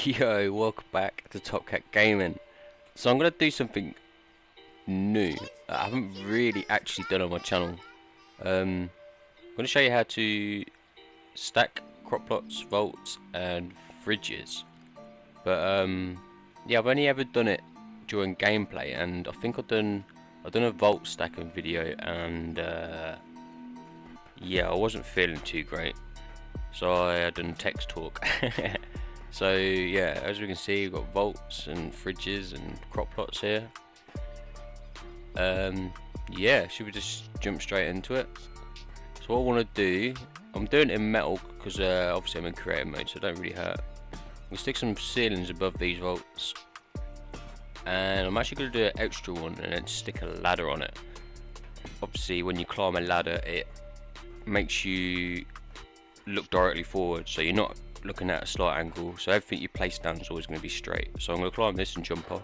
Yo, welcome back to Top Cat Gaming. So I'm gonna do something new that I haven't really actually done on my channel. I'm gonna show you how to stack crop plots, vaults, and fridges. But yeah, I've only ever done it during gameplay, and I think I've done a vault stacking video, and yeah, I wasn't feeling too great, so I had done text talk. So yeah, as we can see, we've got vaults and fridges and crop plots here. Yeah, should we just jump straight into it? So what I want to do, I'm doing it in metal because obviously I'm in creative mode, so it don't really hurt. We'll stick some ceilings above these vaults, and I'm actually going to do an extra one and then stick a ladder on it. Obviously when you climb a ladder, it makes you look directly forward, so you're not looking at a slight angle, so everything you place down is always going to be straight. So I'm going to climb this and jump off,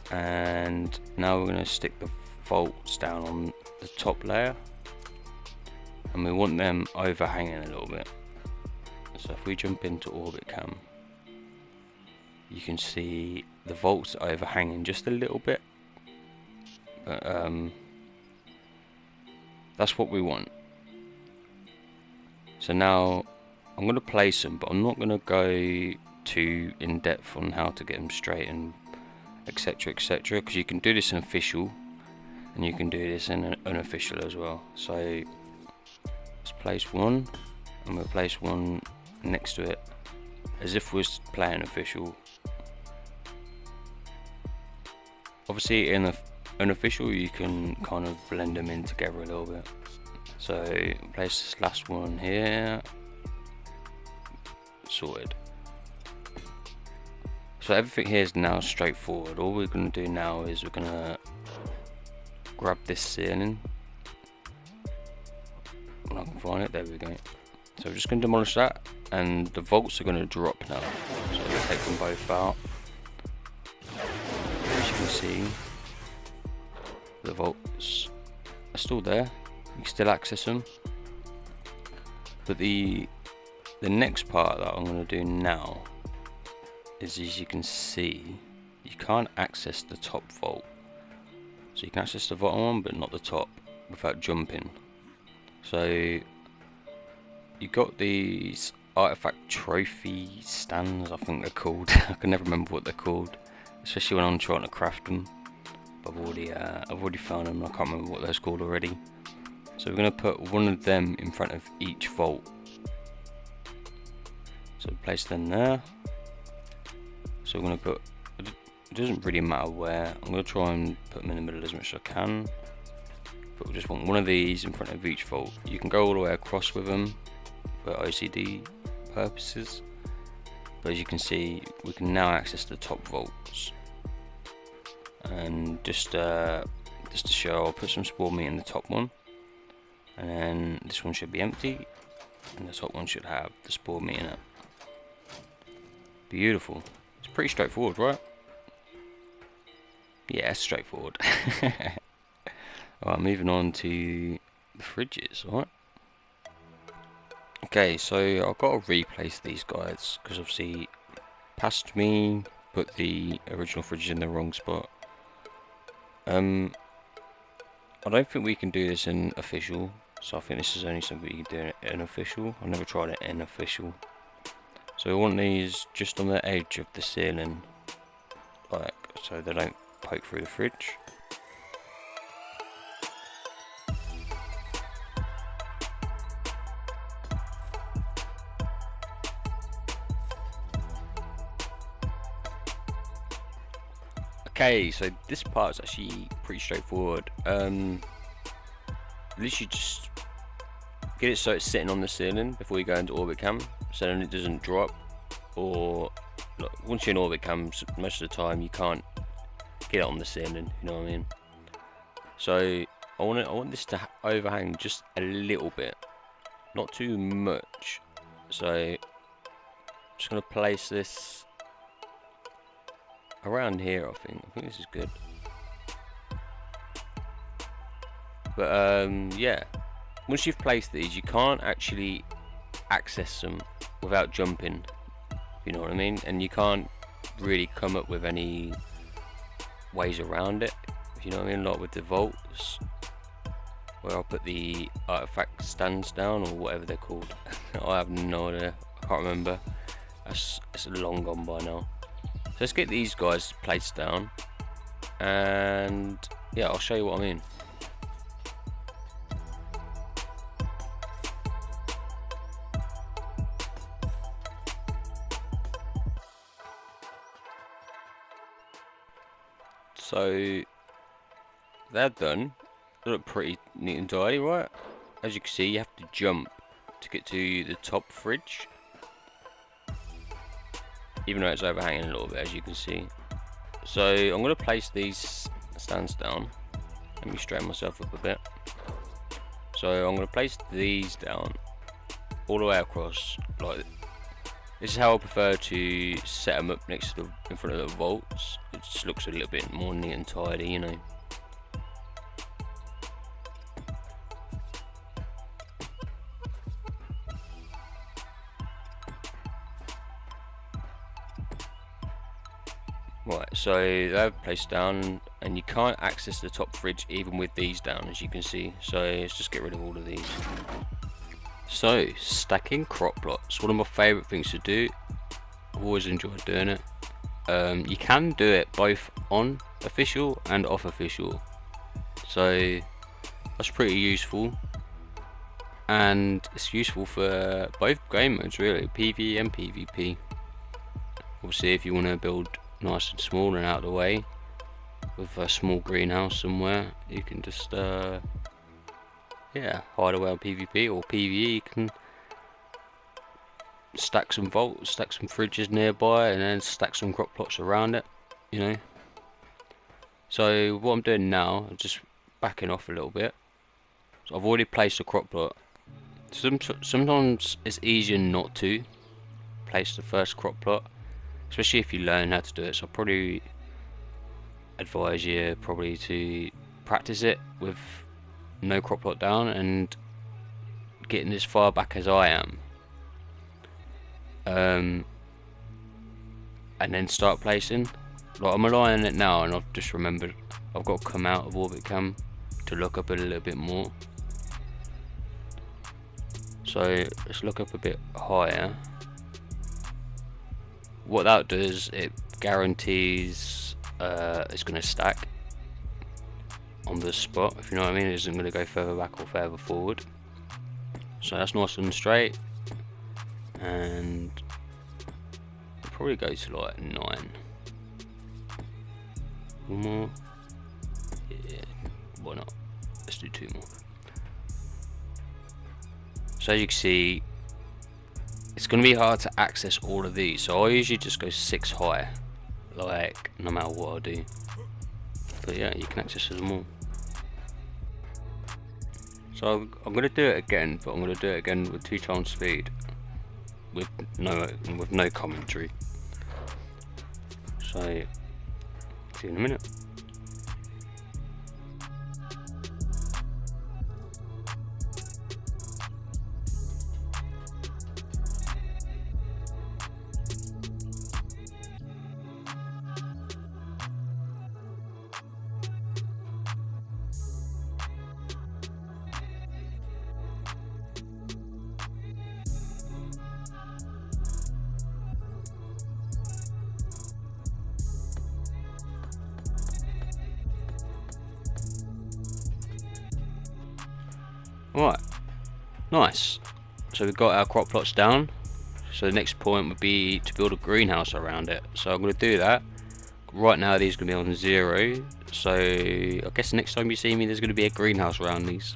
and now we're going to stick the vaults down on the top layer, and we want them overhanging a little bit. So if we jump into orbit cam, you can see the vaults are overhanging just a little bit, but that's what we want. So now I'm going to place them, but I'm not going to go too in depth on how to get them straight and etc, because you can do this in official and you can do this in unofficial as well. So let's place one, and we'll place one next to it as if we're playing official. Obviously in unofficial you can kind of blend them in together a little bit. So place this last one here, sorted. So everything here is now straightforward. All we're going to do now is we're going to grab this ceiling, when I can find it, there we go. So we're just going to demolish that, and the vaults are going to drop now. So we'll take them both out. As you can see, the vaults are still there. You can still access them, but the next part that I'm going to do now is, as you can see, you can't access the top vault. So you can access the bottom one but not the top without jumping. So you got these artifact trophy stands, I think they're called. I can never remember what they're called, especially when I'm trying to craft them. I've already found them. I can't remember what they're called already. So we're going to put one of them in front of each vault. So place them there. So we're going to put, it doesn't really matter where, I'm going to try and put them in the middle as much as I can. But we just want one of these in front of each vault. You can go all the way across with them for OCD purposes. But as you can see, we can now access the top vaults. And just to show, I'll put some spawn meat in the top one. And then this one should be empty, and the top one should have the spawn meat in it. Beautiful. It's pretty straightforward, right? Yeah, it's straightforward. Alright, moving on to the fridges, alright? Okay, so I've got to replace these guys, because obviously past me put the original fridges in the wrong spot. I don't think we can do this in official, so I think this is only something you can do in official. I've never tried it in official. So we want these just on the edge of the ceiling, like so they don't poke through the fridge. Okay, so this part is actually pretty straightforward. Literally just get it so it's sitting on the ceiling before you go into orbit cam, so then it doesn't drop. Or look, once you're in orbit cam, most of the time you can't get it on the ceiling, you know what I mean? So I want this to overhang just a little bit, not too much. So I'm just gonna place this around here. I think this is good. But yeah, once you've placed these, you can't actually access them without jumping, you know what I mean? And you can't really come up with any ways around it, if you know what I mean, like with the vaults, where I'll put the artifact stands down, or whatever they're called. I have no idea, I can't remember, it's long gone by now. So let's get these guys placed down, and yeah, I'll show you what I mean. So they're done. They look pretty neat and tidy, right? As you can see, you have to jump to get to the top fridge, even though it's overhanging a little bit, as you can see. So I'm going to place these stands down. Let me straighten myself up a bit. So I'm going to place these down all the way across. Like, this is how I prefer to set them up next to in front of the vaults. It just looks a little bit more neat and tidy, you know. Right, so they're placed down, and you can't access the top fridge even with these down, as you can see. So let's just get rid of all of these. So, stacking crop plots, one of my favourite things to do. I've always enjoyed doing it. You can do it both on official and off official, so that's pretty useful, and it's useful for both game modes really, PvE and PvP. Obviously, if you want to build nice and small and out of the way with a small greenhouse somewhere, you can just yeah, hide away on PvP, or PvE you can stack some vaults, stack some fridges nearby, and then stack some crop plots around it, you know. So what I'm doing now, I'm just backing off a little bit. So I've already placed a crop plot. Sometimes it's easier not to place the first crop plot, especially if you learn how to do it. So I probably advise you to practice it with no crop plot down and getting as far back as I am, and then start placing. Like, I'm relying on it now, and I've just remembered I've got to come out of orbit cam to look up a little bit more. So let's look up a bit higher. What that does, it guarantees it's going to stack on the spot, if you know what I mean. It isn't going to go further back or further forward. So that's nice and straight, and I'll probably go to like 9. One more. Yeah, why not? Let's do 2 more. So as you can see, it's going to be hard to access all of these, so I usually just go 6 high, like, no matter what I do. But yeah, you can access them all. So I'm going to do it again, but I'm going to do it again with 2 times speed, with no commentary. So see you in a minute. Right, nice. So we've got our crop plots down. So the next point would be to build a greenhouse around it. So I'm going to do that. Right now these are going to be on 0. So I guess next time you see me, there's going to be a greenhouse around these.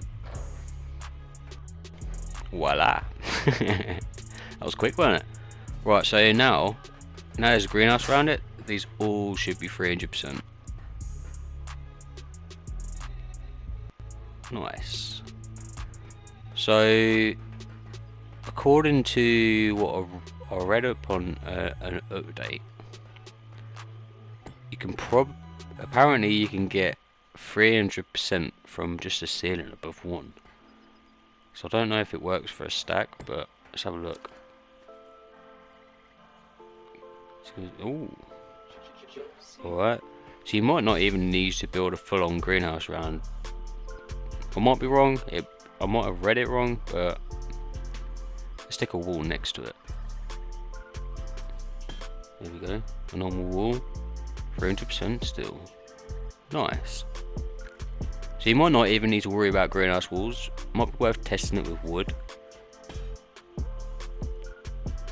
Voila. That was quick, wasn't it? Right, so now there's a greenhouse around it. These all should be 300%. Nice. So, according to what I read upon an update, you can apparently you can get 300% from just a ceiling above 1. So I don't know if it works for a stack, but let's have a look. Ooh. Alright. So you might not even need to build a full-on greenhouse around. I might be wrong. I might have read it wrong, but let's stick a wall next to it. There we go. A normal wall. 300% still. Nice. So you might not even need to worry about greenhouse walls. Might be worth testing it with wood.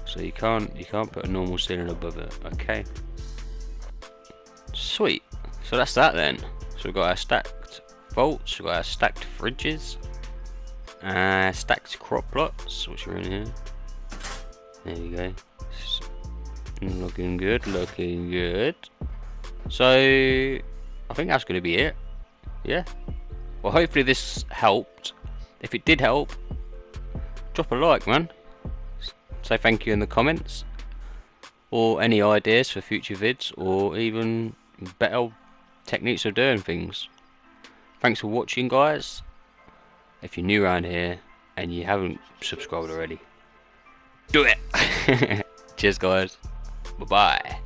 So you can't put a normal ceiling above it. Okay. Sweet. So that's that then. So we've got our stacked vaults, we've got our stacked fridges, stacked crop plots, which are in here. There we go. Looking good, looking good. So I think that's going to be it. Yeah. Well, hopefully this helped. If it did help, drop a like, man. Say thank you in the comments, or any ideas for future vids, or even better techniques of doing things. Thanks for watching, guys. If you're new around here and you haven't subscribed already, do it. Cheers, guys. Bye bye.